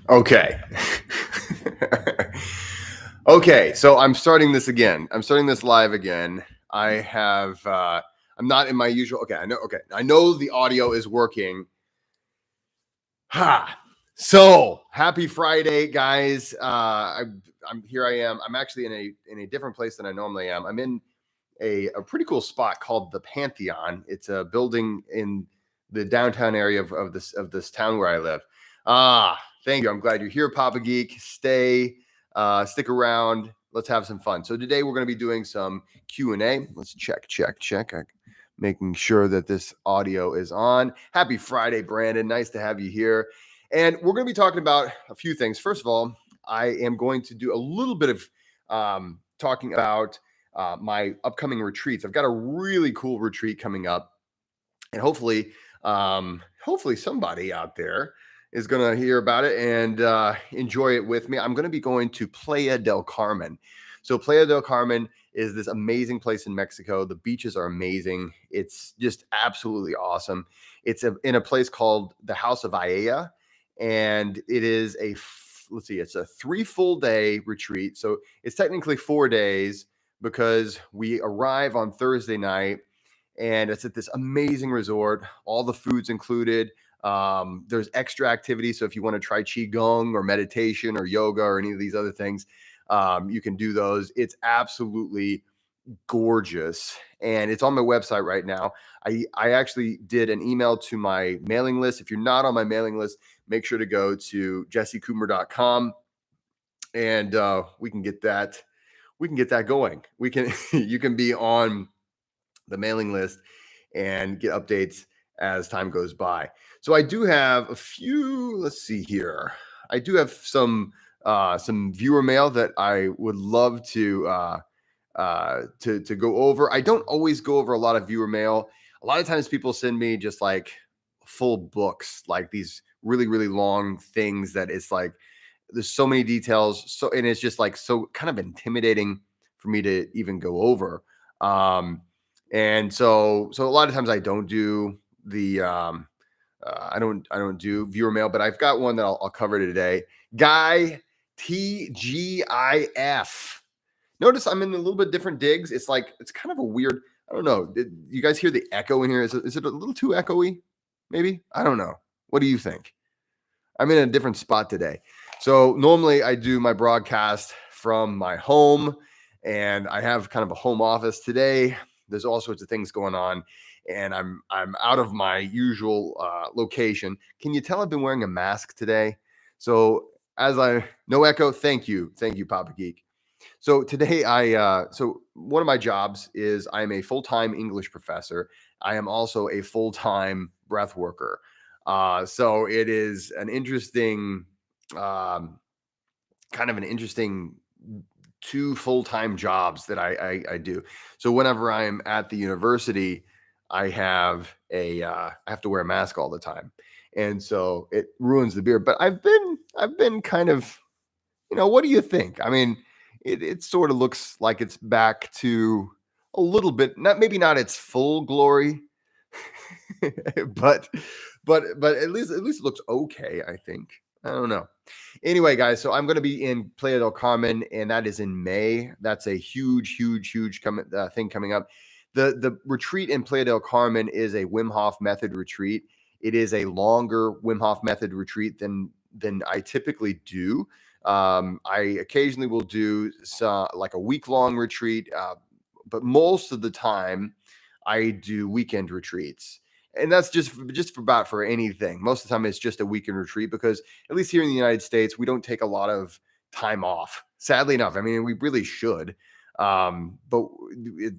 Okay. Okay, so I'm starting this again. I'm starting this live again. I have I'm not in my usual okay. I know the audio is working. Ha. So, happy Friday, guys. I'm here I am. I'm actually in a different place than I normally am. I'm in a pretty cool spot called the Pantheon. It's a building in the downtown area of this town where I live. Thank you. I'm glad you're here, Papa Geek. Stick around. Let's have some fun. So today we're going to be doing some Q&A. Let's check. Making sure that this audio is on. Happy Friday, Brandon. Nice to have you here. And we're going to be talking about a few things. First of all, I am going to do a little bit of talking about my upcoming retreats. I've got a really cool retreat coming up, and hopefully somebody out there is going to hear about it and enjoy it with me. I'm going to be going to Playa del Carmen. So Playa del Carmen is this amazing place in Mexico. The beaches are amazing. It's just absolutely awesome. It's in a place called the House of Aella, and it is it's a 3 full day retreat. So it's technically 4 days because we arrive on Thursday night, and it's at this amazing resort. All the food's included. There's extra activities. So if you want to try qigong or meditation or yoga or any of these other things, you can do those. It's absolutely gorgeous, and it's on my website right now. I actually did an email to my mailing list. If you're not on my mailing list, make sure to go to jessecoomer.com, and we can get that going. You can be on the mailing list and get updates as time goes by. So I do have a few, let's see here. I do have some viewer mail that I would love to go over. I don't always go over a lot of viewer mail. A lot of times people send me just like full books, like these really, really long things that it's like there's so many details. And it's just like so kind of intimidating for me to even go over. And so a lot of times I don't do the I don't do viewer mail, but I've got one that I'll cover today. Guy TGIF. Notice I'm in a little bit different digs. It's kind of a weird. I don't know. Did you guys hear the echo in here? Is it a little too echoey? Maybe. I don't know. What do you think? I'm in a different spot today. So normally I do my broadcast from my home, and I have kind of a home office today. There's all sorts of things going on, and I'm out of my usual location. Can you tell I've been wearing a mask today? So no echo. Thank you, Papa Geek. So today so one of my jobs is I'm a full-time English professor. I am also a full-time breath worker. So it is an interesting, kind of an interesting 2 full-time jobs that I do. So whenever I'm at the university, I have to wear a mask all the time, and so it ruins the beer. But I've been kind of, what do you think? I mean, it sort of looks like it's back to a little bit, maybe not its full glory, but at least it looks okay, I think. I don't know. Anyway, guys, so I'm going to be in Playa del Carmen, and that is in May. That's a huge thing coming up. The retreat in Playa del Carmen is a Wim Hof method retreat. It is a longer Wim Hof method retreat than I typically do. I occasionally will do like a week-long retreat, but most of the time I do weekend retreats. And that's just for anything. Most of the time it's just a weekend retreat, because at least here in the United States, we don't take a lot of time off. Sadly enough. I mean, we really should. But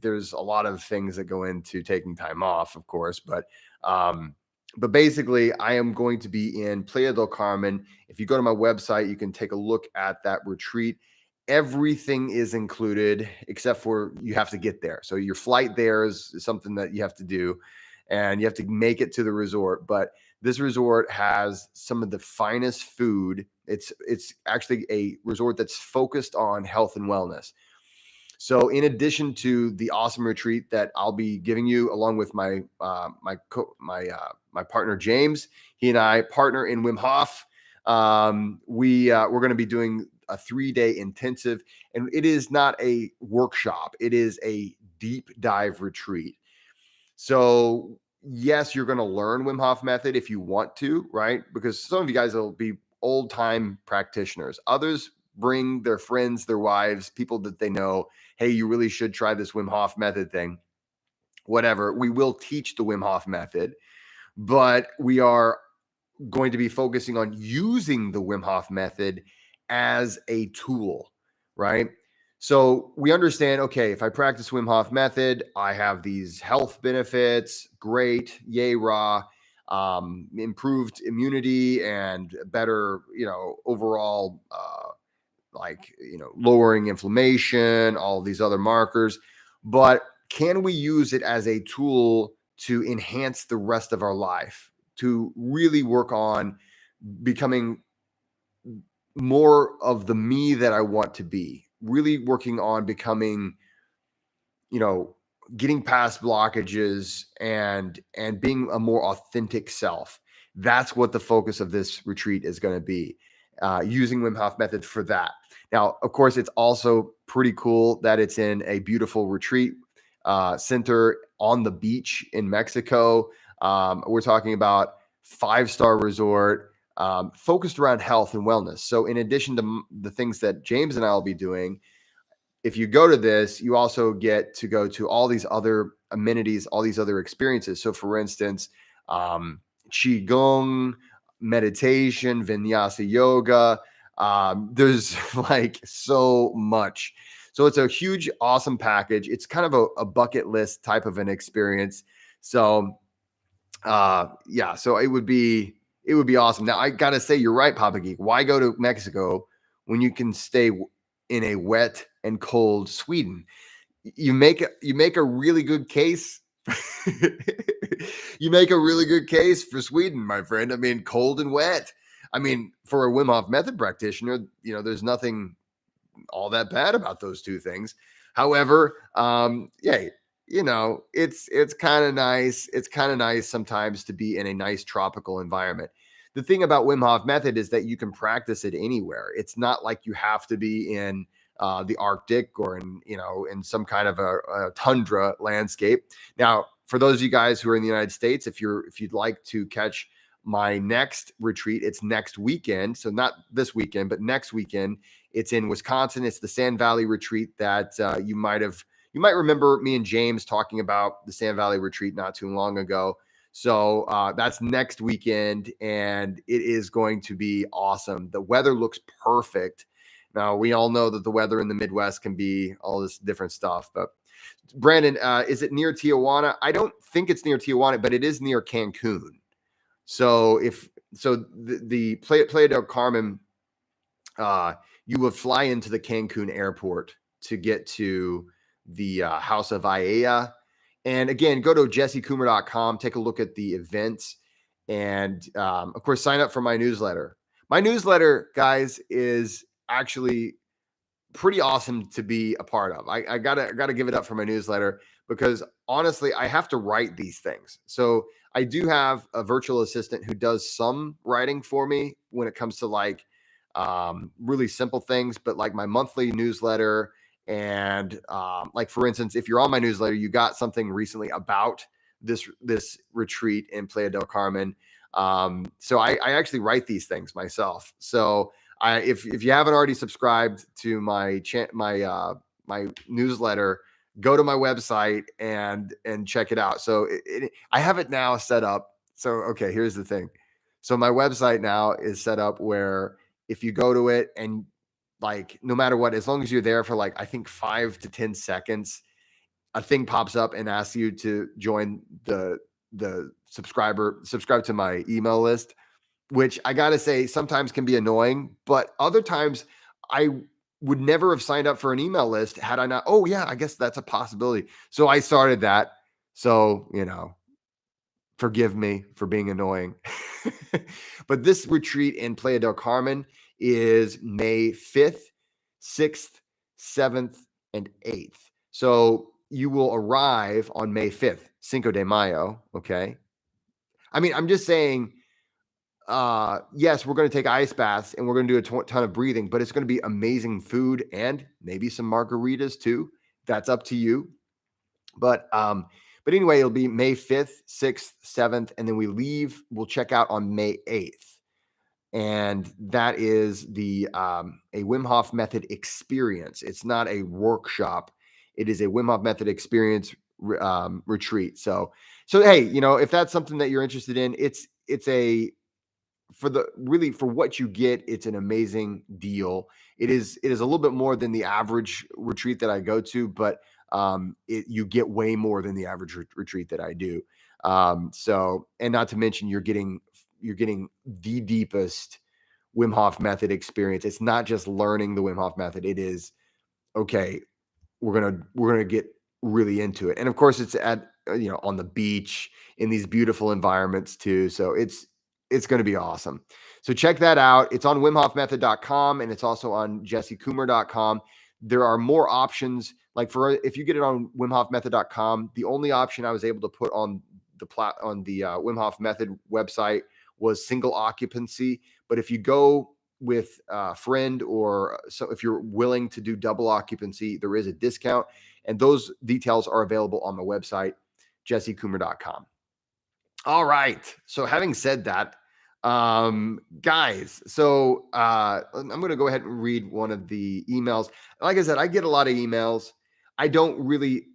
there's a lot of things that go into taking time off, of course. But basically, I am going to be in Playa del Carmen. If you go to my website, you can take a look at that retreat. Everything is included except for you have to get there. So your flight there is something that you have to do, and you have to make it to the resort. But this resort has some of the finest food. It's actually a resort that's focused on health and wellness. So in addition to the awesome retreat that I'll be giving you along with my partner James, he and I partner in Wim Hof. We're going to be doing a 3-day intensive, and it is not a workshop. It is a deep dive retreat. So yes, you're going to learn Wim Hof method if you want to, right? Because some of you guys will be old time practitioners. Others bring their friends, their wives, people that they know. Hey, you really should try this Wim Hof method thing. Whatever. We will teach the Wim Hof method, but we are going to be focusing on using the Wim Hof method as a tool, right? So we understand, okay, if I practice Wim Hof method, I have these health benefits, great, yay, rah, improved immunity and better, overall, lowering inflammation, all these other markers. But can we use it as a tool to enhance the rest of our life, to really work on becoming more of the me that I want to be, really working on becoming, you know, getting past blockages and being a more authentic self. That's what the focus of this retreat is going to be, using Wim Hof method for that. Now, of course, it's also pretty cool that it's in a beautiful retreat center on the beach in Mexico. We're talking about 5-star resort, focused around health and wellness. So in addition to the things that James and I will be doing, if you go to this, you also get to go to all these other amenities, all these other experiences. So, for instance, qigong, meditation, vinyasa yoga. There's like so much. So it's a huge, awesome package. It's kind of a bucket list type of an experience. So, yeah. So it would be awesome. Now I gotta say, you're right, Papa Geek. Why go to Mexico when you can stay in a wet and cold Sweden? You make a really good case. You make a really good case for Sweden, my friend. I mean, cold and wet. I mean, for a Wim Hof method practitioner, there's nothing all that bad about those two things. However, yeah, it's kind of nice. It's kind of nice sometimes to be in a nice tropical environment. The thing about Wim Hof method is that you can practice it anywhere. It's not like you have to be in the Arctic or in some kind of a tundra landscape. Now, for those of you guys who are in the United States, if you'd like to catch my next retreat, it's next weekend. So not this weekend, but next weekend. It's in Wisconsin. It's the Sand Valley retreat that you might remember me and James talking about the Sand Valley retreat not too long ago. So that's next weekend, and it is going to be awesome. The weather looks perfect. Now, we all know that the weather in the Midwest can be all this different stuff. But Brandon, is it near Tijuana? I don't think it's near Tijuana, but it is near Cancun. So the Playa del Carmen, you would fly into the Cancun airport to get to the House of Aella. And again, go to jessecoomer.com, take a look at the events, and of course, sign up for my newsletter. My newsletter, guys, is actually pretty awesome to be a part of. I gotta give it up for my newsletter, because honestly, I have to write these things. So I do have a virtual assistant who does some writing for me when it comes to really simple things, but like my monthly newsletter, and like for instance, if you're on my newsletter, you got something recently about this retreat in Playa del Carmen. So I actually write these things myself. So if you haven't already subscribed to my newsletter, go to my website and check it out. So I have it now set up. So okay, here's the thing. So my website now is set up where if you go to it, and like no matter what, as long as you're there for like I think 5 to 10 seconds, a thing pops up and asks you to join the subscribe to my email list, which I got to say sometimes can be annoying, but other times I would never have signed up for an email list had I not. Oh, yeah, I guess that's a possibility. So I started that. So, forgive me for being annoying. But this retreat in Playa del Carmen is May 5th, 6th, 7th, and 8th. So you will arrive on May 5th, Cinco de Mayo. Okay. I mean, I'm just saying, yes, we're going to take ice baths and we're going to do a ton of breathing, but it's going to be amazing food and maybe some margaritas too. That's up to you. But anyway, it'll be May 5th, 6th, 7th, and then we'll check out on May 8th. And that is the a Wim Hof method experience. It's not a workshop. It is a Wim Hof method experience retreat. So hey, if that's something that you're interested in, it's a for what you get, it's an amazing deal. It is a little bit more than the average retreat that I go to, but you get way more than the average retreat that I do. So, and not to mention, you're getting the deepest Wim Hof method experience. It's not just learning the Wim Hof method. It is, okay, we're gonna get really into it. And of course, it's at on the beach in these beautiful environments too. So it's going to be awesome. So check that out. It's on wimhofmethod.com and it's also on jessecoomer.com. There are more options. Like if you get it on wimhofmethod.com, the only option I was able to put on the Wim Hof Method website was single occupancy. But if you go with a friend, or so if you're willing to do double occupancy, there is a discount, and those details are available on the website jessecoomer.com. All right, so having said that, guys, so I'm going to go ahead and read one of the emails. Like I said, I get a lot of emails. I don't really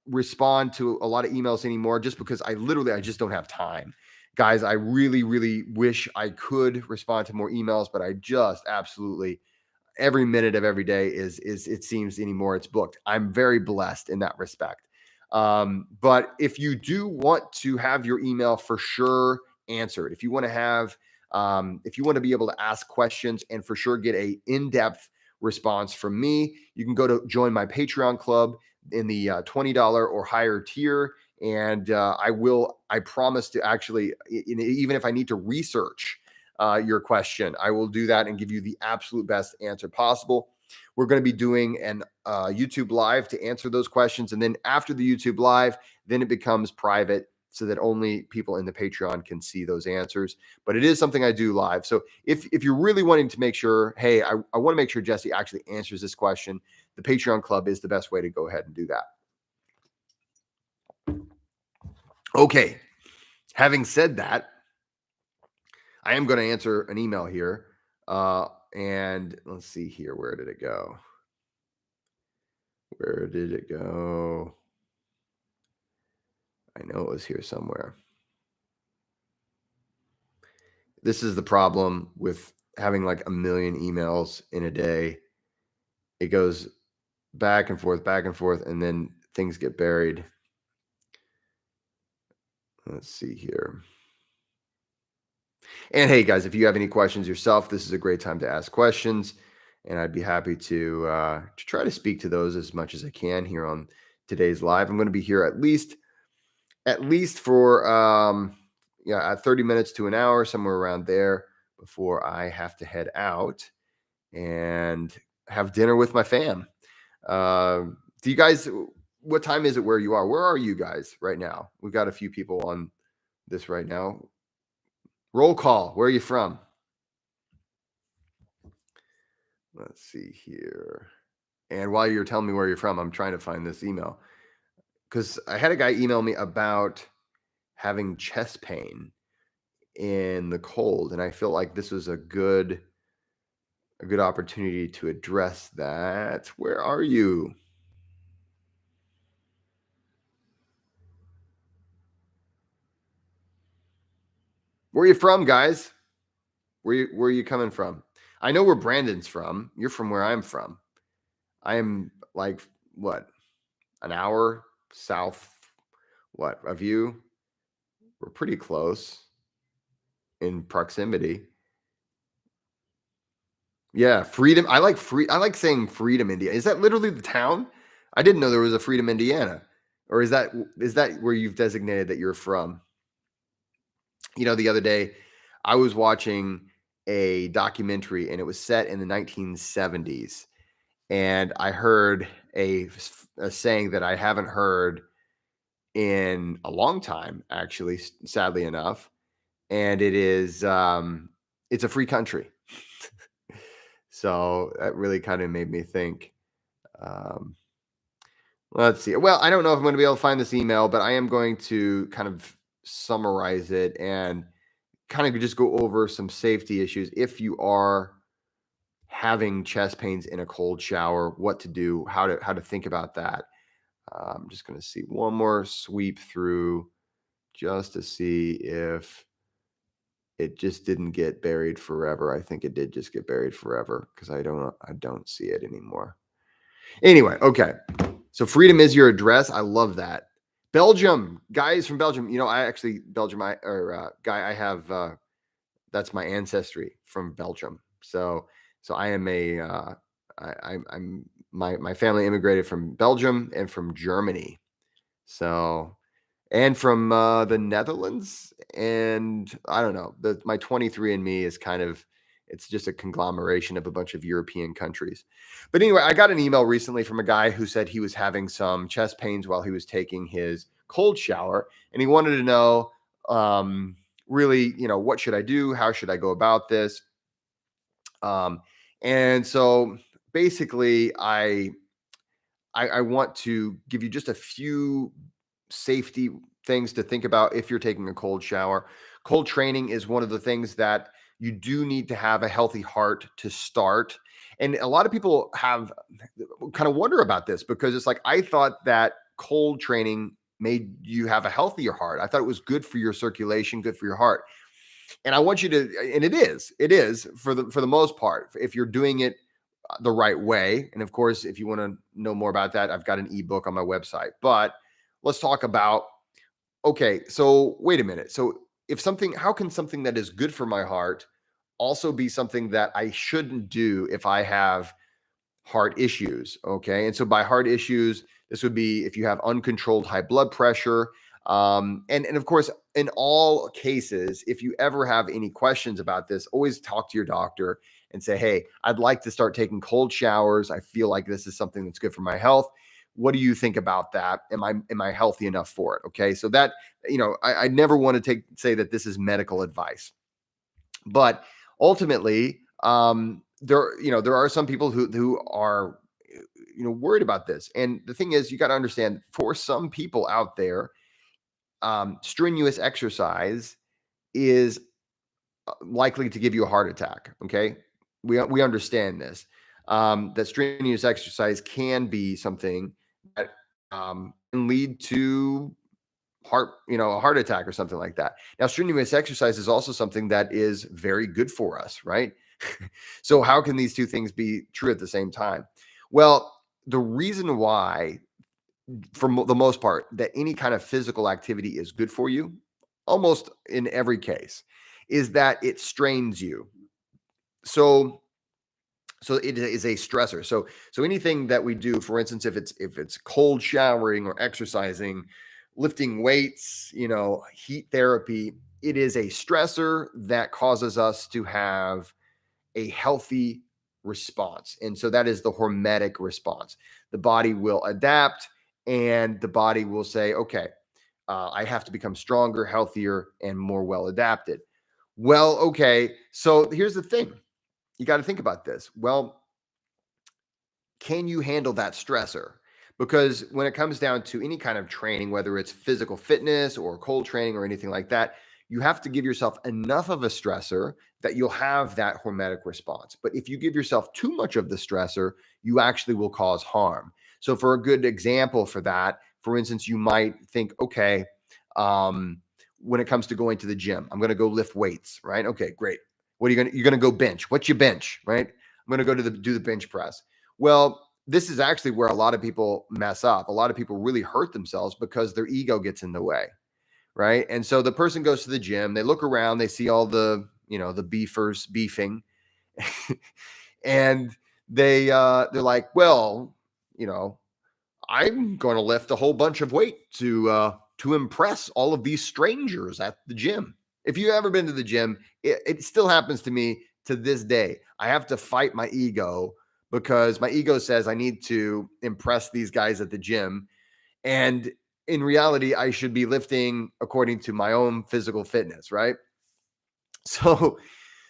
respond to a lot of emails anymore, just because I just don't have time. Guys, I really, really wish I could respond to more emails, but I just absolutely, every minute of every day is it seems anymore it's booked. I'm very blessed in that respect. But if you do want to have your email for sure answered, if you want to be able to ask questions and for sure get a in-depth response from me, you can go to join my Patreon club in the $20 or higher tier. And I promise to actually, even if I need to research your question, I will do that and give you the absolute best answer possible. We're going to be doing an YouTube live to answer those questions. And then after the YouTube live, then it becomes private so that only people in the Patreon can see those answers. But it is something I do live. So if you're really wanting to make sure, hey, I want to make sure Jesse actually answers this question, the Patreon club is the best way to go ahead and do that. Okay. Having said that, I am going to answer an email here. And let's see here. Where did it go? Where did it go? I know it was here somewhere. This is the problem with having like a million emails in a day. It goes back and forth, and then things get buried. Let's see here. And hey, guys, if you have any questions yourself, this is a great time to ask questions. And I'd be happy to try to speak to those as much as I can here on today's live. I'm going to be here at least for 30 minutes to an hour, somewhere around there, before I have to head out and have dinner with my fam. Do you guys, what time is it where you are? Where are you guys right now? We've got a few people on this right now. Roll call. Where are you from? Let's see here. And while you're telling me where you're from, I'm trying to find this email, because I had a guy email me about having chest pain in the cold, and I feel like this was a good opportunity to address that. Where are you? Where are you from, guys? Where are you coming from? I know where Brandon's from. You're from where I'm from. I am like, what, an hour south, of you? We're pretty close in proximity. Yeah, Freedom. I like saying Freedom, Indiana. Is that literally the town? I didn't know there was a Freedom, Indiana. Or is that where you've designated that you're from? The other day I was watching a documentary and it was set in the 1970s, and I heard a saying that I haven't heard in a long time, actually, sadly enough. and it's a free country. So that really kind of made me think. Um, let's see. Well, I don't know if I'm going to be able to find this email, but I am going to kind of summarize it and kind of just go over some safety issues if you are having chest pains in a cold shower, what to do, how to think about that. I'm just going to see one more sweep through just to see if it just didn't get buried forever. I think it did just get buried forever because I don't see it anymore. Anyway, okay. So freedom is your address. I love that. Belgium, guys from Belgium. I actually Belgium. I have. That's my ancestry from Belgium. So I am I'm my family immigrated from Belgium and from Germany. So and from the Netherlands, and I don't know. My 23andMe is it's just a conglomeration of a bunch of European countries. But anyway, I got an email recently from a guy who said he was having some chest pains while he was taking his cold shower, and he wanted to know, really, what should I do? How should I go about this? And so basically, I want to give you just a few safety things to think about if you're taking a cold shower. Cold training is one of the things that you do need to have a healthy heart to start. And a lot of people have kind of wonder about this because it's like, I thought that cold training made you have a healthier heart. I thought it was good for your circulation, good for your heart. And I want you to, and it is for the most part, if you're doing it the right way. And of course, if you want to know more about that, I've got an ebook on my website. But let's talk about, okay, so wait a minute. So how can something that is good for my heart also be something that I shouldn't do if I have heart issues? Okay. And so by heart issues, this would be if you have uncontrolled high blood pressure. And of course, in all cases, if you ever have any questions about this, always talk to your doctor and say, hey, I'd like to start taking cold showers. I feel like this is something that's good for my health. What do you think about that? Am I healthy enough for it? Okay. So that, I never want to say that this is medical advice, but ultimately, there are some people who are worried about this. And the thing is, you got to understand, for some people out there, strenuous exercise is likely to give you a heart attack. Okay, we understand this. That strenuous exercise can be something that can lead to a heart attack or something like that. Now, strenuous exercise is also something that is very good for us, right? So how can these two things be true at the same time? Well, the reason why, for the most part, that any kind of physical activity is good for you, almost in every case, is that it strains you. So it is a stressor. So anything that we do, for instance, if it's cold showering or exercising, lifting weights, heat therapy, it is a stressor that causes us to have a healthy response. And so that is the hormetic response. The body will adapt, and the body will say, okay, I have to become stronger, healthier, and more well adapted. Well, okay. So here's the thing. You got to think about this. Well, can you handle that stressor? Because when it comes down to any kind of training, whether it's physical fitness or cold training or anything like that, you have to give yourself enough of a stressor that you'll have that hormetic response. But if you give yourself too much of the stressor, you actually will cause harm. So, for a good example for that, for instance, you might think, okay, when it comes to going to the gym, I'm going to go lift weights, right? Okay, great. What are you're going to go bench? What's your bench, right? I'm going to go do the bench press. Well, this is actually where a lot of people mess up. A lot of people really hurt themselves because their ego gets in the way, right? And so the person goes to the gym, they look around, they see all the beefers beefing, and they're like, well, you know, I'm going to lift a whole bunch of weight to impress all of these strangers at the gym. If you've ever been to the gym, it still happens to me to this day. I have to fight my ego because my ego says I need to impress these guys at the gym. And in reality, I should be lifting according to my own physical fitness, right? So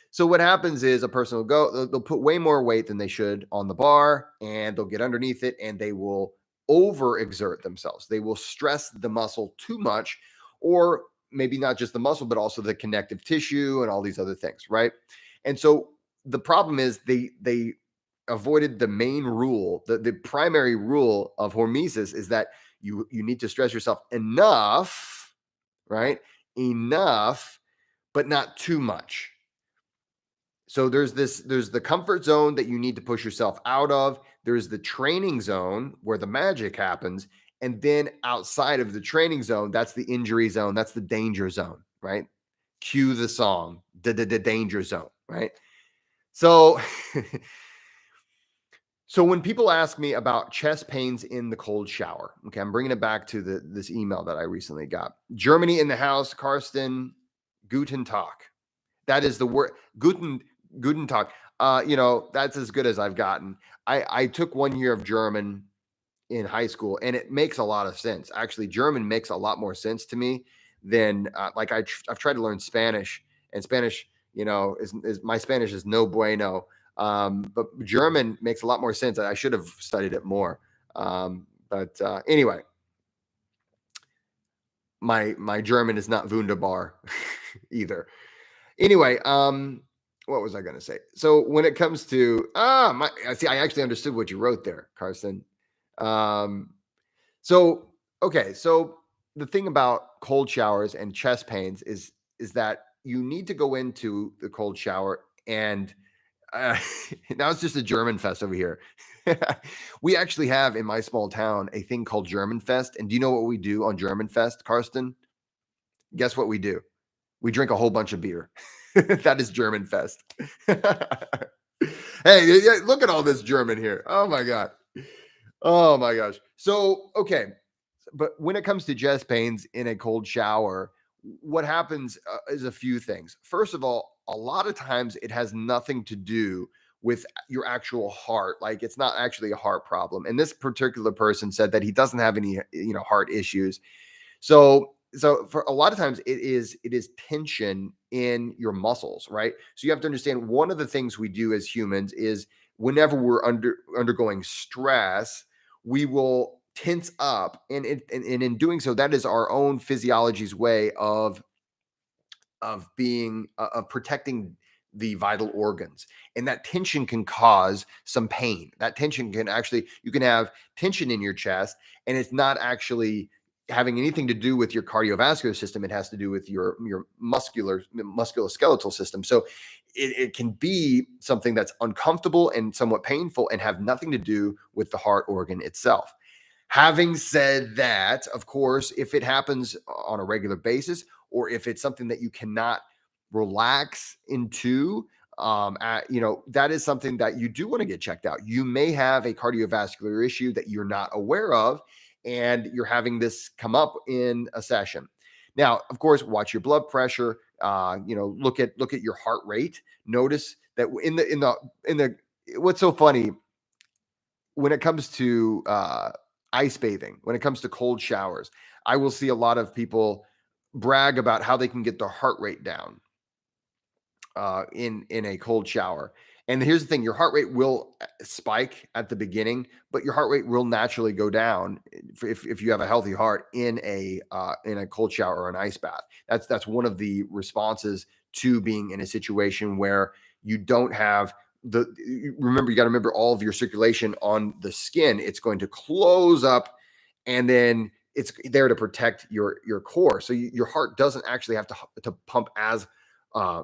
so what happens is a person will go, they'll put way more weight than they should on the bar, and they'll get underneath it, and they will overexert themselves. They will stress the muscle too much, or maybe not just the muscle, but also the connective tissue and all these other things, right? And so the problem is they avoided the main rule. The primary rule of hormesis is that you need to stress yourself enough, right? Enough, but not too much. So there's the comfort zone that you need to push yourself out of. There's the training zone where the magic happens. And then outside of the training zone, that's the injury zone. That's the danger zone, right? Cue the song, the danger zone, right? So so when people ask me about chest pains in the cold shower, okay, I'm bringing it back to this email that I recently got. Germany in the house, Karsten, guten Tag. That is the word. Guten Tag. That's as good as I've gotten. I took 1 year of German in high school, and it makes a lot of sense. Actually, German makes a lot more sense to me than like I've tried to learn Spanish, and Spanish, is my Spanish is no bueno. But German makes a lot more sense. I should have studied it more. But anyway, my German is not wunderbar either. Anyway, what was I going to say? So when it comes to I see, I actually understood what you wrote there, Carson. Um, so okay, so the thing about cold showers and chest pains is that you need to go into the cold shower and uh, now it's just a German fest over here. We actually have in my small town a thing called German Fest, and do you know what we do on German Fest, Karsten? Guess what we do? We drink a whole bunch of beer. That is German Fest. Hey, look at all this German here. Oh my God. Oh my gosh. So, okay. But when it comes to chest pains in a cold shower, what happens is a few things. First of all, a lot of times it has nothing to do with your actual heart. Like it's not actually a heart problem. And this particular person said that he doesn't have any, heart issues. So for a lot of times it is tension in your muscles, right? So you have to understand one of the things we do as humans is whenever we're undergoing stress, we will tense up, and in doing so, that is our own physiology's way of being of protecting the vital organs, and that tension can cause some pain. That tension can actually, you can have tension in your chest, and it's not actually having anything to do with your cardiovascular system. It has to do with your musculoskeletal system. So it can be something that's uncomfortable and somewhat painful and have nothing to do with the heart organ itself. Having said that, of course, if it happens on a regular basis, or if it's something that you cannot relax into, that is something that you do want to get checked out. You may have a cardiovascular issue that you're not aware of, and you're having this come up in a session. Now, of course, watch your blood pressure. Look at your heart rate. Notice that in the what's so funny when it comes to ice bathing, when it comes to cold showers, I will see a lot of people brag about how they can get their heart rate down in a cold shower. And here's the thing: your heart rate will spike at the beginning, but your heart rate will naturally go down if you have a healthy heart in a cold shower or an ice bath. That's one of the responses to being in a situation where you don't have remember, you got to remember all of your circulation on the skin. It's going to close up, and then it's there to protect your core. So your heart doesn't actually have to pump as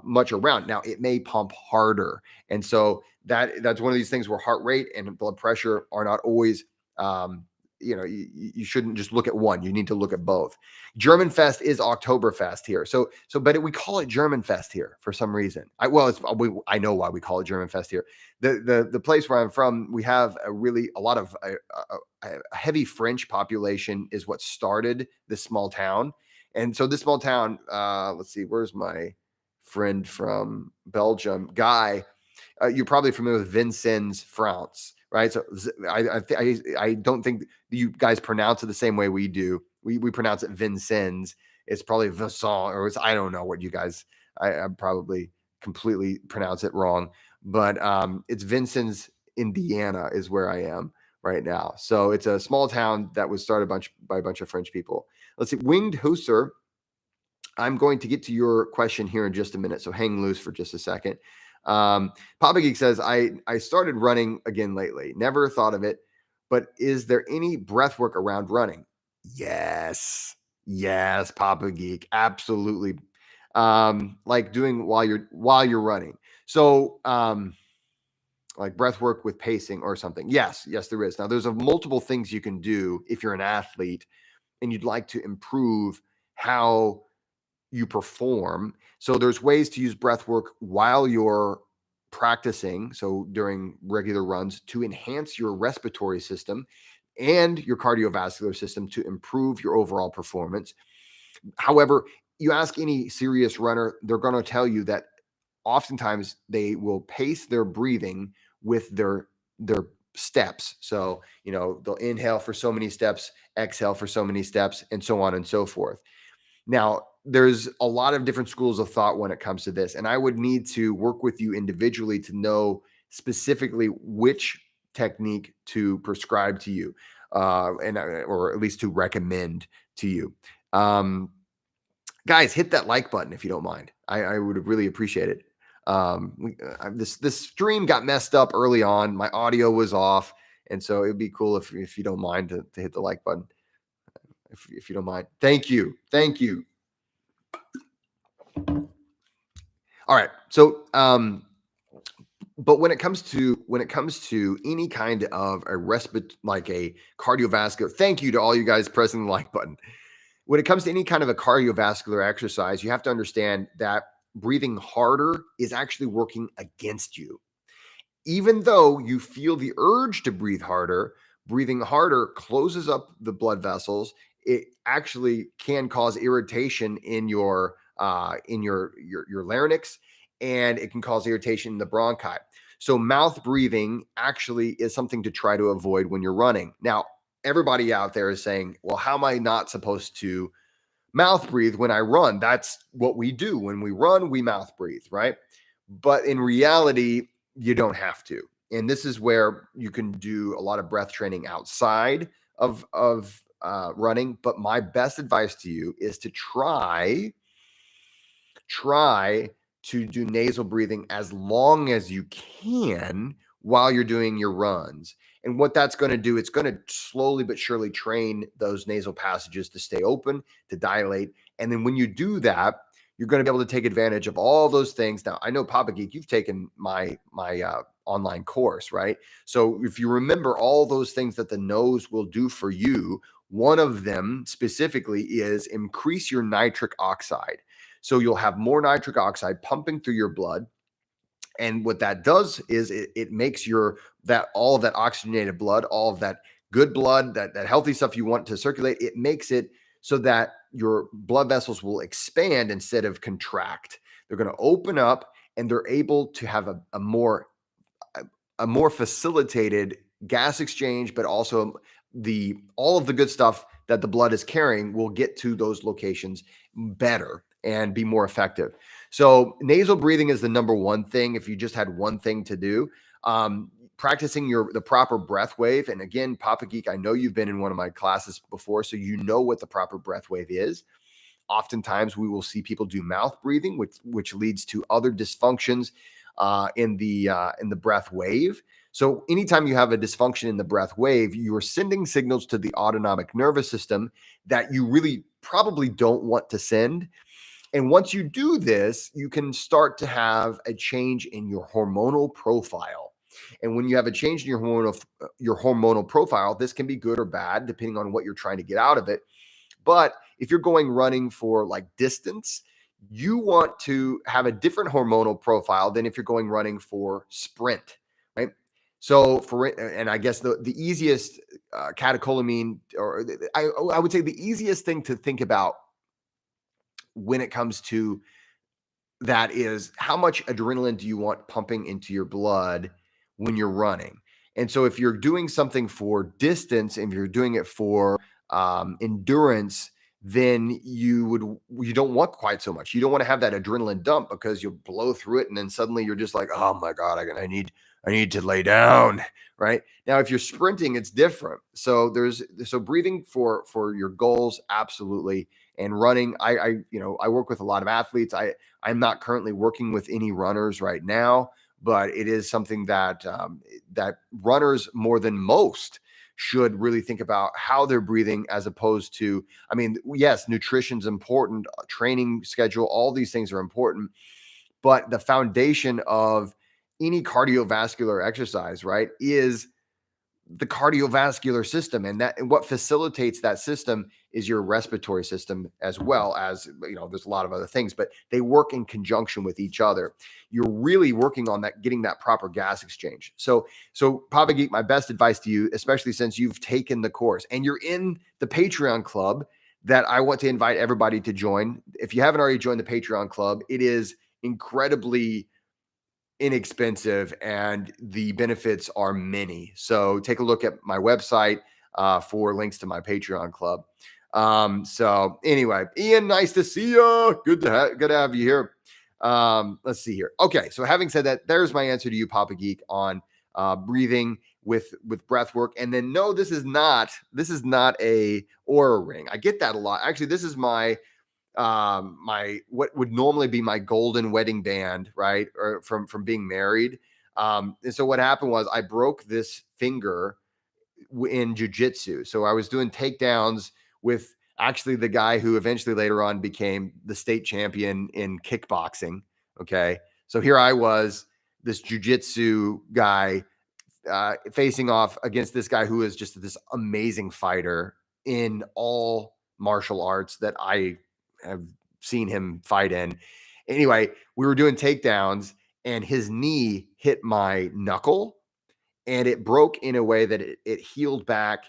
much around. Now it may pump harder, and so that's one of these things where heart rate and blood pressure are not always. You shouldn't just look at one. You need to look at both. German Fest is Oktoberfest here, but we call it German Fest here for some reason. I know why we call it German Fest here. The place where I'm from, we have a lot of a heavy French population is what started this small town, and so this small town. Let's see, where's my friend from Belgium, Guy? You're probably familiar with Vincennes, France, right? So I don't think you guys pronounce it the same way we do. We pronounce it Vincennes. It's probably Vincent, or I don't know what you guys I probably completely pronounce it wrong, but it's Vincennes, Indiana is where I am right now. So it's a small town that was started by a bunch of French people. Let's see, Winged Hooser. I'm going to get to your question here in just a minute, so hang loose for just a second. Papa Geek says, I started running again lately. Never thought of it, but is there any breath work around running? Yes. Yes, Papa Geek. Absolutely. Like doing while you're running. So like breath work with pacing or something. Yes, there is. Now there's multiple things you can do if you're an athlete and you'd like to improve how you perform. So there's ways to use breath work while you're practicing, so during regular runs, to enhance your respiratory system and your cardiovascular system to improve your overall performance. However, you ask any serious runner, they're going to tell you that oftentimes they will pace their breathing with their steps. So, they'll inhale for so many steps, exhale for so many steps, and so on and so forth. Now, there's a lot of different schools of thought when it comes to this, and I would need to work with you individually to know specifically which technique to prescribe to you, or at least to recommend to you. Guys, hit that like button if you don't mind. I would really appreciate it. This stream got messed up early on. My audio was off, and so it'd be cool if you don't mind to hit the like button. If you don't mind, thank you. All right. So, but when it comes to any kind of a like a cardiovascular, thank you to all you guys pressing the like button. When it comes to any kind of a cardiovascular exercise, you have to understand that breathing harder is actually working against you. Even though you feel the urge to breathe harder, breathing harder closes up the blood vessels. It actually can cause irritation in your larynx, and it can cause irritation in the bronchi. So mouth breathing actually is something to try to avoid when you're running. Now, everybody out there is saying, well, how am I not supposed to mouth breathe when I run? That's what we do. When we run, we mouth breathe, right? But in reality, you don't have to. And this is where you can do a lot of breath training outside of running. But my best advice to you is to try to do nasal breathing as long as you can while you're doing your runs. And what that's going to do, it's going to slowly but surely train those nasal passages to stay open, to dilate. And then when you do that, you're going to be able to take advantage of all those things. Now, I know Papa Geek, you've taken my online course, right? So if you remember all those things that the nose will do for you, one of them specifically is increase your nitric oxide. So you'll have more nitric oxide pumping through your blood. And what that does is it makes all of that oxygenated blood, all of that good blood, that healthy stuff you want to circulate, it makes it so that your blood vessels will expand instead of contract. They're going to open up, and they're able to have a more facilitated gas exchange, but also all of the good stuff that the blood is carrying will get to those locations better and be more effective. So nasal breathing is the number one thing. If you just had one thing to do, practicing the proper breath wave. And again, Papa Geek, I know you've been in one of my classes before, so you know what the proper breath wave is. Oftentimes we will see people do mouth breathing, which leads to other dysfunctions in the breath wave. So anytime you have a dysfunction in the breath wave, you are sending signals to the autonomic nervous system that you really probably don't want to send. And once you do this, you can start to have a change in your hormonal profile. And when you have a change in your hormonal profile, this can be good or bad, depending on what you're trying to get out of it. But if you're going running for like distance, you want to have a different hormonal profile than if you're going running for sprint, right? So and I guess the easiest catecholamine, or I would say the easiest thing to think about when it comes to that is how much adrenaline do you want pumping into your blood when you're running? And so if you're doing something for distance and you're doing it for endurance, then you don't want quite so much. You don't want to have that adrenaline dump because you'll blow through it and then suddenly you're just like, oh my God, I need to lay down. Right now, if you're sprinting, it's different. So breathing for your goals, absolutely. And running, I work with a lot of athletes. I'm not currently working with any runners right now, but it is something that runners more than most should really think about how they're breathing, as opposed to, I mean, yes, nutrition's important, training schedule, all these things are important, but the foundation of any cardiovascular exercise, right, is the cardiovascular system, and what facilitates that system is your respiratory system, as well as, there's a lot of other things, but they work in conjunction with each other. You're really working on that, getting that proper gas exchange. So Papa Geek, my best advice to you, especially since you've taken the course and you're in the Patreon club, that I want to invite everybody to join. If you haven't already joined the Patreon club, it is incredibly inexpensive and the benefits are many. So take a look at my website for links to my Patreon club. So anyway, Ian, nice to see you. Good to have you here. Let's see here. Okay, so having said that, there's my answer to you, Papa Geek, on breathing with breath work. And then no, this is not a aura ring. I get that a lot. Actually, this is my my what would normally be my golden wedding band, right? Or from being married. And so what happened was I broke this finger in jujitsu. So I was doing takedowns with actually the guy who eventually later on became the state champion in kickboxing. Okay. So here I was, this jujitsu guy, facing off against this guy who is just this amazing fighter in all martial arts that I have seen him fight in. Anyway, we were doing takedowns and his knee hit my knuckle and it broke in a way that it healed back,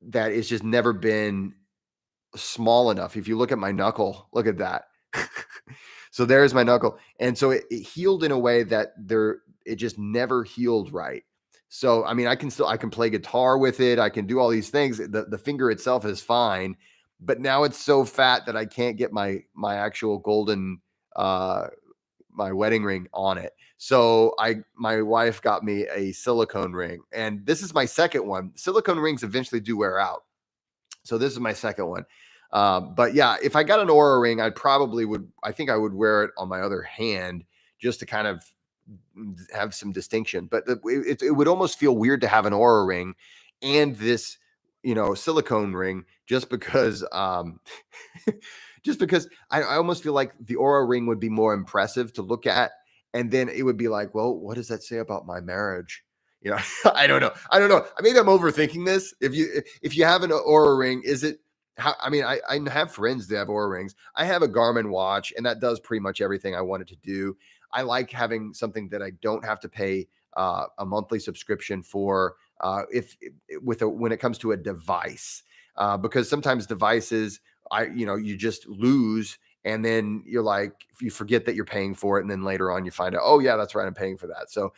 that it's just never been small enough. If you look at my knuckle, look at that. So there's my knuckle. And so it healed in a way that it just never healed right. So, I mean, I can play guitar with it. I can do all these things. The finger itself is fine, but now it's so fat that I can't get my actual golden, my wedding ring on it. So my wife got me a silicone ring, and this is my second one. Silicone rings eventually do wear out. So this is my second one. But yeah, if I got an aura ring, I think I would wear it on my other hand just to kind of have some distinction. But it would almost feel weird to have an aura ring and this, silicone ring, just because, just because I almost feel like the aura ring would be more impressive to look at. And then it would be like, well, what does that say about my marriage? I don't know. Maybe I'm overthinking this. If you have an aura ring, is it how? I mean, I have friends that have aura rings. I have a Garmin watch, and that does pretty much everything I want it to do. I like having something that I don't have to pay a monthly subscription for. When it comes to a device, because sometimes devices, you just lose. And then you're like, you forget that you're paying for it. And then later on you find out, oh yeah, that's right, I'm paying for that. So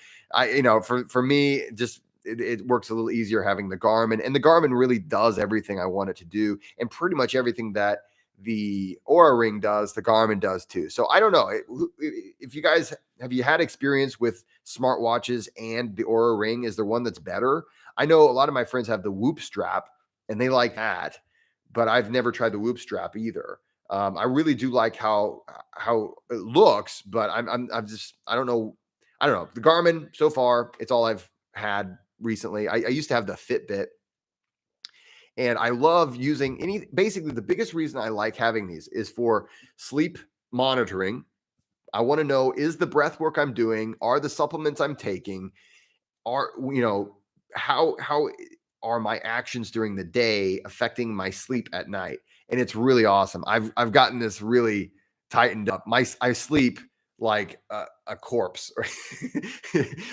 for me, just it works a little easier having the Garmin, and the Garmin really does everything I want it to do. And pretty much everything that the Aura Ring does, the Garmin does too. So I don't know if you guys, have you had experience with smartwatches and the Aura Ring? Is there one that's better? I know a lot of my friends have the Whoop strap and they like that, but I've never tried the Whoop strap either. I really do like how it looks, but I'm just, I don't know. The Garmin so far, it's all I've had recently. I used to have the Fitbit, and I love using basically the biggest reason I like having these is for sleep monitoring. I want to know, is the breath work I'm doing, are the supplements I'm taking, are, how are my actions during the day affecting my sleep at night? And it's really awesome. I've gotten this really tightened up. I sleep like a corpse.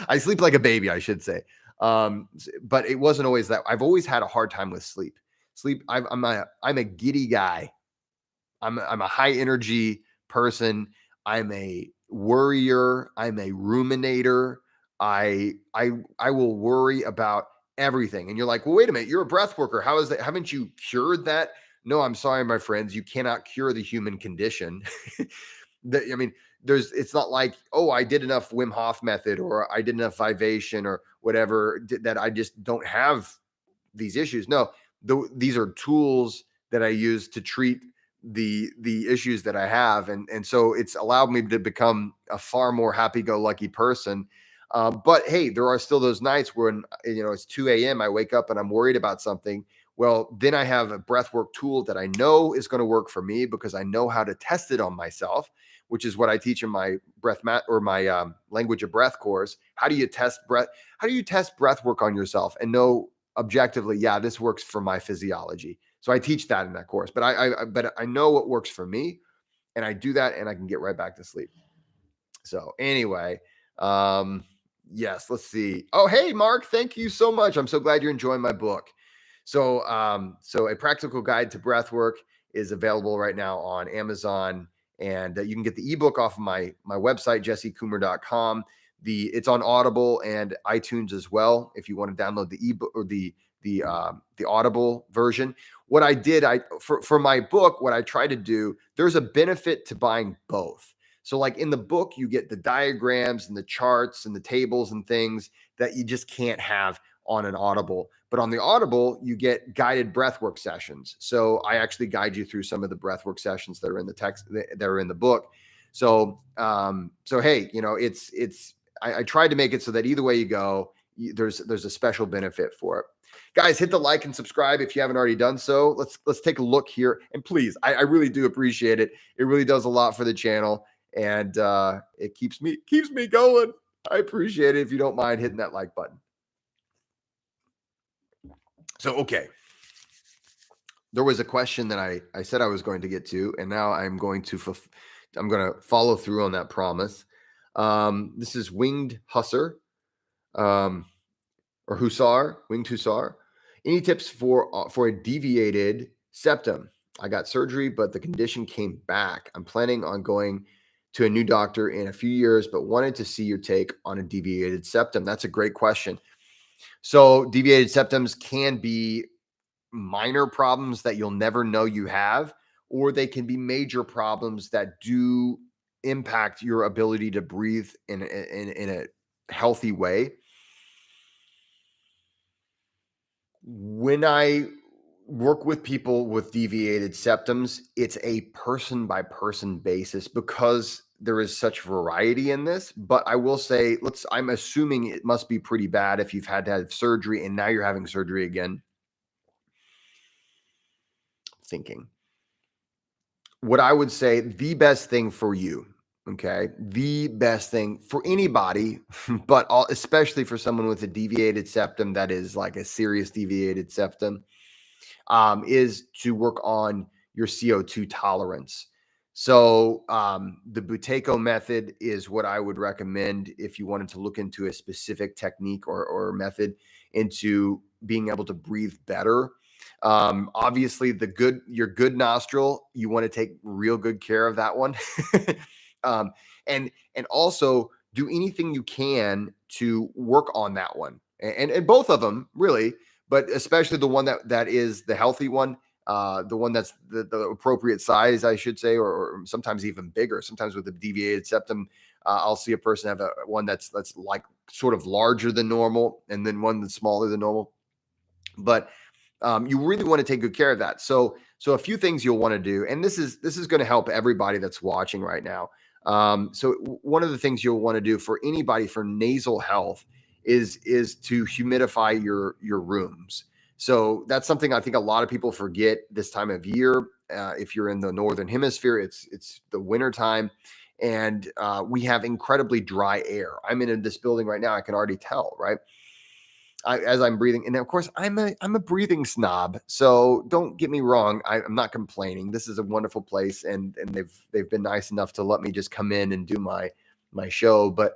I sleep like a baby, I should say. But it wasn't always that. I've always had a hard time with sleep. I'm a giddy guy. I'm a high energy person. I'm a worrier. I'm a ruminator. I will worry about everything. And you're like, well, wait a minute, you're a breath worker. How is that? Haven't you cured that? No, I'm sorry, my friends, you cannot cure the human condition. I mean, it's not like, oh, I did enough Wim Hof method or I did enough Vivation or whatever that I just don't have these issues. No, these are tools that I use to treat the issues that I have, and so it's allowed me to become a far more happy-go-lucky person. But hey, there are still those nights when it's 2 a.m. I wake up and I'm worried about something. Well, then I have a breathwork tool that I know is going to work for me because I know how to test it on myself, which is what I teach in my breath mat or my language of breath course. How do you test breath? How do you test breath work on yourself and know objectively, yeah, this works for my physiology? So I teach that in that course, but I know what works for me, and I do that, and I can get right back to sleep. So anyway, yes, let's see. Oh, hey, Mark, thank you so much. I'm so glad you're enjoying my book. So a practical guide to breath work is available right now on Amazon, and you can get the ebook off of my website, jessecoomer.com. It's on Audible and iTunes as well. If you want to download the ebook or the Audible version. What I did, for my book, what I try to do, there's a benefit to buying both. So like in the book, you get the diagrams and the charts and the tables and things that you just can't have on an Audible. But on the Audible, you get guided breathwork sessions. So I actually guide you through some of the breathwork sessions that are in the text that are in the book. So hey, I tried to make it so that either way you go, there's a special benefit for it. Guys, hit the like and subscribe if you haven't already done so. Let's take a look here, and please, I really do appreciate it. It really does a lot for the channel, and it keeps me going. I appreciate it if you don't mind hitting that like button. So, okay. There was a question that I said I was going to get to, and now I'm going to follow through on that promise. This is Winged Hussar, or Hussar, Winged Hussar. Any tips for a deviated septum? I got surgery, but the condition came back. I'm planning on going to a new doctor in a few years, but wanted to see your take on a deviated septum. That's a great question. So deviated septums can be minor problems that you'll never know you have, or they can be major problems that do impact your ability to breathe in a healthy way. When I work with people with deviated septums, it's a person by person basis because there is such variety in this. But I will say, I'm assuming it must be pretty bad if you've had to have surgery and now you're having surgery again. Thinking. What I would say, the best thing for you, okay, the best thing for anybody, but especially for someone with a deviated septum that is like a serious deviated septum, is to work on your CO2 tolerance. So the Buteyko method is what I would recommend if you wanted to look into a specific technique or method into being able to breathe better. Obviously, your good nostril, you want to take real good care of that one, um, and also do anything you can to work on that one, and both of them really, but especially the one that is the healthy one, the one that's the appropriate size, I should say, or sometimes even bigger. Sometimes with a deviated septum, I'll see a person have one that's like sort of larger than normal, and then one that's smaller than normal. But you really want to take good care of that. So a few things you'll want to do, and this is going to help everybody that's watching right now. So one of the things you'll want to do for anybody for nasal health is to humidify your rooms. So that's something I think a lot of people forget this time of year. If you're in the northern hemisphere, it's the winter time, and we have incredibly dry air. I'm in this building right now. I can already tell, right? As I'm breathing, and of course I'm a breathing snob, so don't get me wrong, I'm not complaining. This is a wonderful place, and they've been nice enough to let me just come in and do my show. But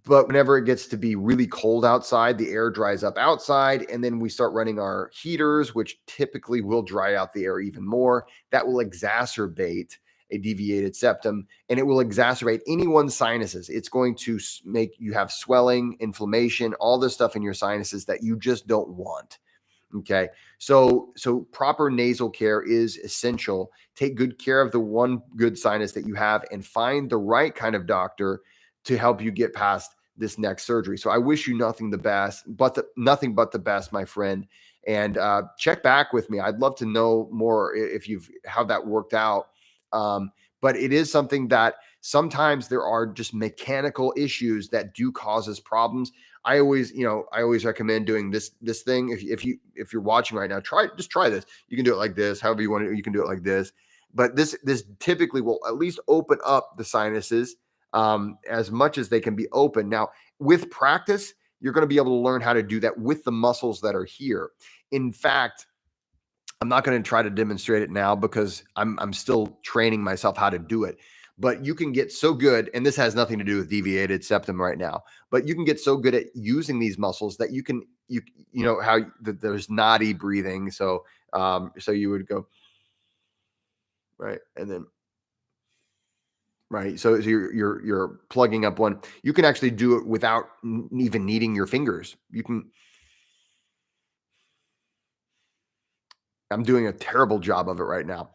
whenever it gets to be really cold outside, the air dries up outside, and then we start running our heaters, which typically will dry out the air even more. That will exacerbate a deviated septum, and it will exacerbate anyone's sinuses. It's going to make you have swelling, inflammation, all this stuff in your sinuses that you just don't want. Okay. So proper nasal care is essential. Take good care of the one good sinus that you have and find the right kind of doctor to help you get past this next surgery. So I wish you nothing but the best, my friend. And check back with me. I'd love to know more if you've how that worked out. But it is something that sometimes there are just mechanical issues that do cause us problems. I always recommend doing this thing. If you're watching right now, try this. You can do it like this, however you want to. You can do it like this, but this typically will at least open up the sinuses as much as they can be open. Now, with practice, you're going to be able to learn how to do that with the muscles that are here. In fact, I'm not going to try to demonstrate it now because I'm still training myself how to do it. But you can get so good, and this has nothing to do with deviated septum right now. But you can get so good at using these muscles that you know how there's noddy breathing. So you would go right, and then right. So you're plugging up one. You can actually do it without even needing your fingers. You can. I'm doing a terrible job of it right now.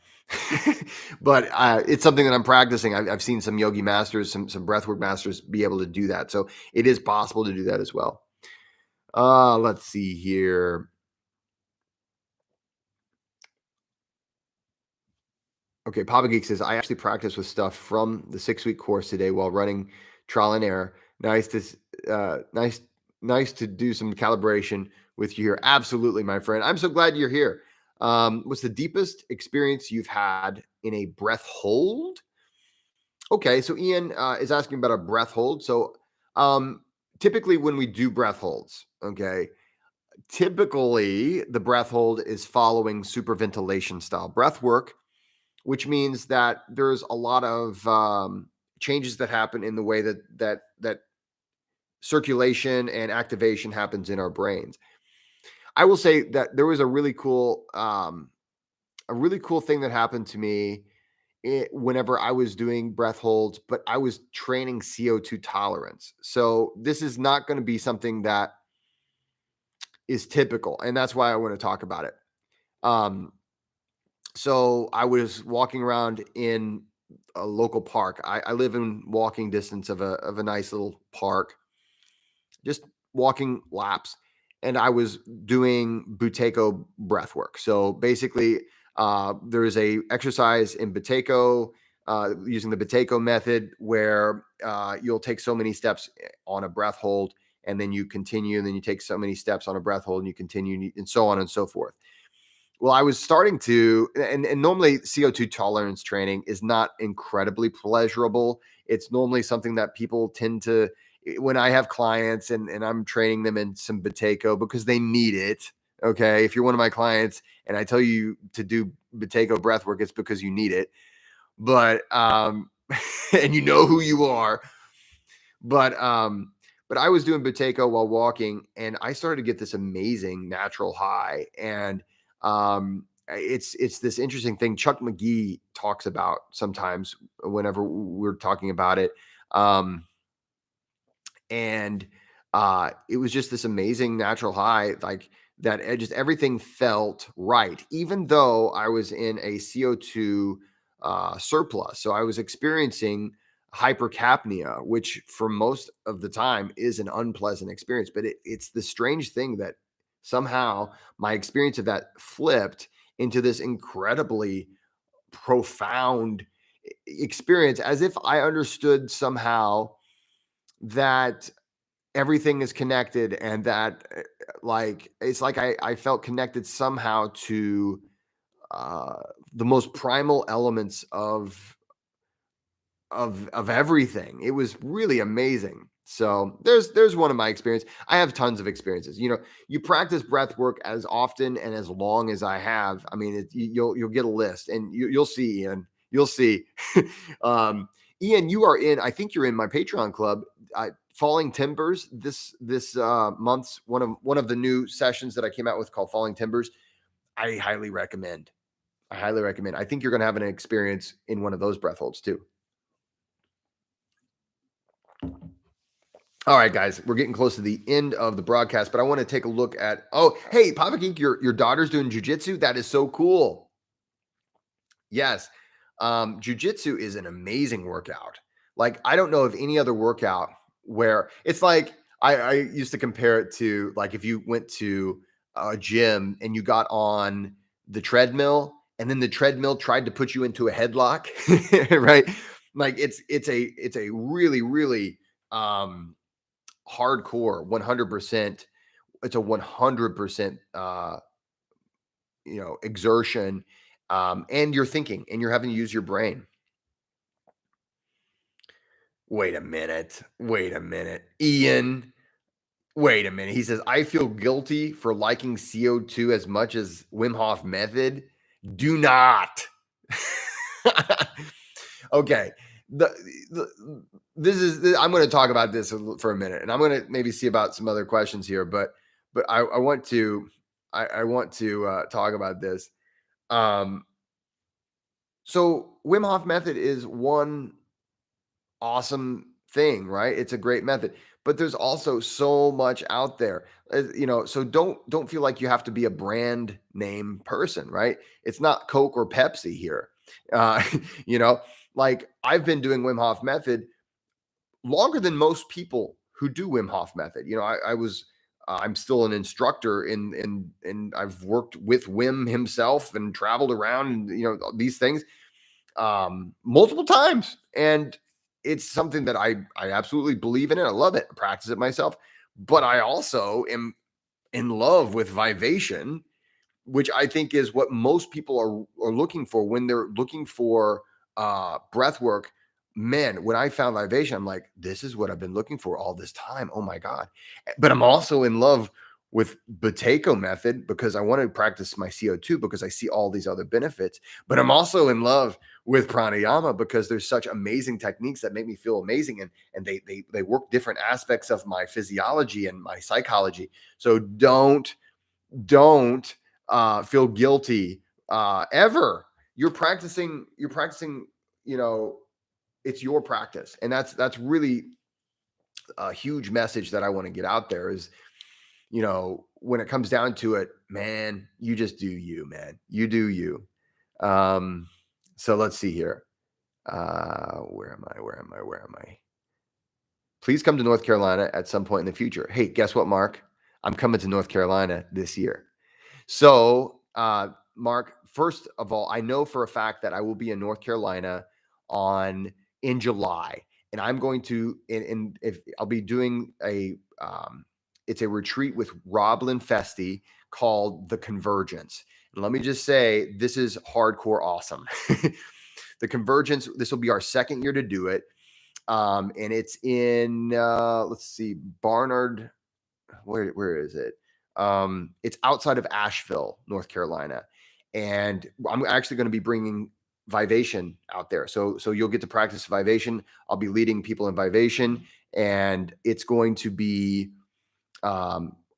But it's something that I'm practicing. I've seen some yogi masters, some breathwork masters be able to do that. So it is possible to do that as well. Let's see here. Okay, Papa Geek says I actually practice with stuff from the 6-week course today while running trial and error. Nice, nice to do some calibration with you here. Absolutely, my friend. I'm so glad you're here. What's the deepest experience you've had in a breath hold? Okay, so Ian is asking about a breath hold. So um, typically when we do breath holds, okay, typically the breath hold is following superventilation style breath work, which means that there's a lot of changes that happen in the way that circulation and activation happens in our brains. I will say that there was a really cool thing that happened to me whenever I was doing breath holds, but I was training CO2 tolerance. So this is not going to be something that is typical, and that's why I want to talk about it. Um, so I was walking around in a local park. I live in walking distance of a nice little park, just walking laps, and I was doing Buteyko breath work. So basically, there is a exercise in Buteyko using the Buteyko method where you'll take so many steps on a breath hold, and then you continue, and then you take so many steps on a breath hold, and you continue, and so on and so forth. Well, I was starting to, and normally CO2 tolerance training is not incredibly pleasurable. It's normally something that people tend to, when I have clients and I'm training them in some Buteyko because they need it. Okay. If you're one of my clients and I tell you to do Buteyko breath work, it's because you need it. But, and you know who you are. But, but I was doing Buteyko while walking and I started to get this amazing natural high. And, it's this interesting thing Chuck McGee talks about sometimes whenever we're talking about it. And it was just this amazing natural high, like that just everything felt right, even though I was in a CO2 surplus. So I was experiencing hypercapnia, which for most of the time is an unpleasant experience. But it's the strange thing that somehow my experience of that flipped into this incredibly profound experience, as if I understood somehow that everything is connected and that like it's like I felt connected somehow to uh the most primal elements of everything. It was really amazing. So there's one of my experience. I have tons of experiences. You practice breath work as often and as long as I have. I mean, you'll get a list, and you'll see, Ian. You'll see. Ian, you are in. I think you're in my Patreon club. Falling Timbers. This month's one of the new sessions that I came out with called Falling Timbers. I highly recommend. I highly recommend. I think you're going to have an experience in one of those breath holds too. All right, guys, we're getting close to the end of the broadcast, but I want to take a look at. Oh, hey, Papa Geek, your daughter's doing jujitsu. That is so cool. Yes, jujitsu is an amazing workout. Like I don't know of any other workout where it's like I used to compare it to like if you went to a gym and you got on the treadmill and then the treadmill tried to put you into a headlock, right? Like it's a really um hardcore 100%. It's a 100% exertion, and you're thinking and you're having to use your brain. Wait a minute, Ian. Wait a minute. He says, I feel guilty for liking CO2 as much as Wim Hof method. Do not. Okay. The, the I'm going to talk about this for a minute, and I'm going to maybe see about some other questions here, but I want to talk about this. So Wim Hof method is one awesome thing, right? It's a great method, but there's also so much out there. So don't feel like you have to be a brand name person, right? It's not Coke or Pepsi here. Uh, you know, like I've been doing Wim Hof method longer than most people who do Wim Hof method. I'm still an instructor in I've worked with Wim himself and traveled around and these things multiple times. And it's something that I absolutely believe in it. I love it. I practice it myself. But I also am in love with Vivation, which I think is what most people are looking for when they're looking for breath work. Man, when I found Vivation, I'm like, this is what I've been looking for all this time. Oh my God. But I'm also in love with Buteyko method because I want to practice my CO2 because I see all these other benefits. But I'm also in love with pranayama because there's such amazing techniques that make me feel amazing, and they work different aspects of my physiology and my psychology. So don't feel guilty ever. You're practicing, you know, it's your practice. And that's really a huge message that I want to get out there is, when it comes down to it, man, you just do you, man. You do you. So let's see here. Where am I? Where am I? Where am I? Please come to North Carolina at some point in the future. Hey, guess what, Mark? I'm coming to North Carolina this year. So, Mark, first of all, I know for a fact that I will be in North Carolina in July, and I'm going to, and if I'll be doing it's a retreat with Roblin Festi called the Convergence. And let me just say, this is hardcore awesome. The Convergence. This will be our second year to do it, and it's in let's see, Barnard. Where is it? It's outside of Asheville, North Carolina, and I'm actually going to be bringing Vivation out there. So you'll get to practice Vivation. I'll be leading people in Vivation, and it's going to be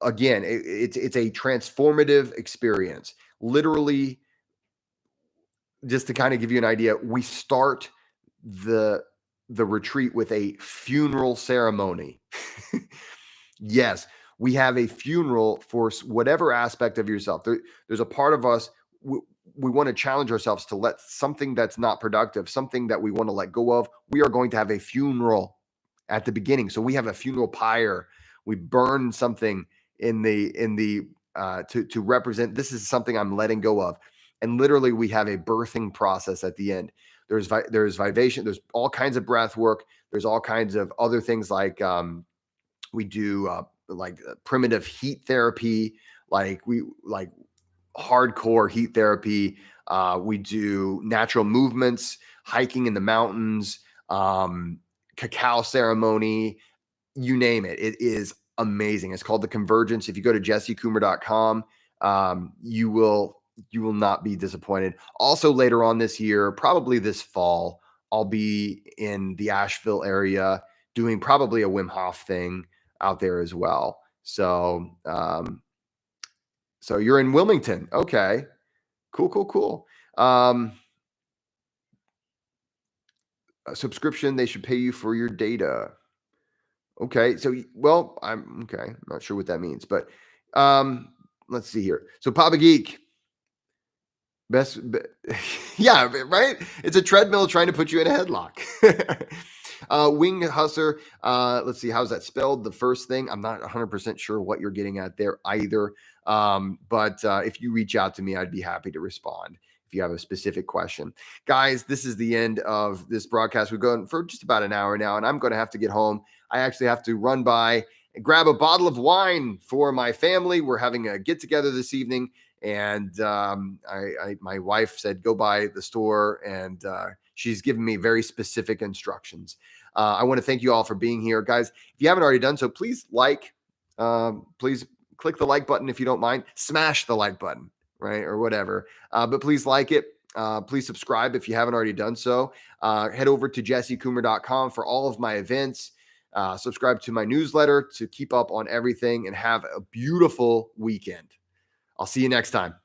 again, it's a transformative experience. Literally, just to kind of give you an idea, we start the retreat with a funeral ceremony. Yes, we have a funeral for whatever aspect of yourself. There's a part of us, we want to challenge ourselves to let something that's not productive, something that we want to let go of. We are going to have a funeral at the beginning. So we have a funeral pyre. We burn something to represent this is something I'm letting go of. And literally we have a birthing process at the end. There's Vivation, there's all kinds of breath work, there's all kinds of other things like we do primitive heat therapy, like hardcore heat therapy. We do natural movements, hiking in the mountains, cacao ceremony, you name it. It is amazing. It's called the Convergence. If you go to jessecoomer.com, you will not be disappointed. Also, later on this year, probably this fall, I'll be in the Asheville area doing probably a Wim Hof thing out there as well. So, so you're in Wilmington. Okay. Cool. A subscription, they should pay you for your data. Okay. So, well, I'm okay. I'm not sure what that means, but um, let's see here. So, Papa Geek, yeah, right. It's a treadmill trying to put you in a headlock. Wing Husser. Let's see. How's that spelled? The first thing. I'm not 100% sure what you're getting at there either. But if you reach out to me, I'd be happy to respond if you have a specific question. Guys, this is the end of this broadcast. We're going for just about an hour now, and I'm going to have to get home. I actually have to run by and grab a bottle of wine for my family. We're having a get together this evening. And my wife said, go by the store, and she's given me very specific instructions. I want to thank you all for being here, guys. If you haven't already done so, please please click the like button if you don't mind. Smash the like button, right, or whatever. But please like it. Please subscribe if you haven't already done so. Head over to jessecoomer.com for all of my events. Subscribe to my newsletter to keep up on everything, and have a beautiful weekend. I'll see you next time.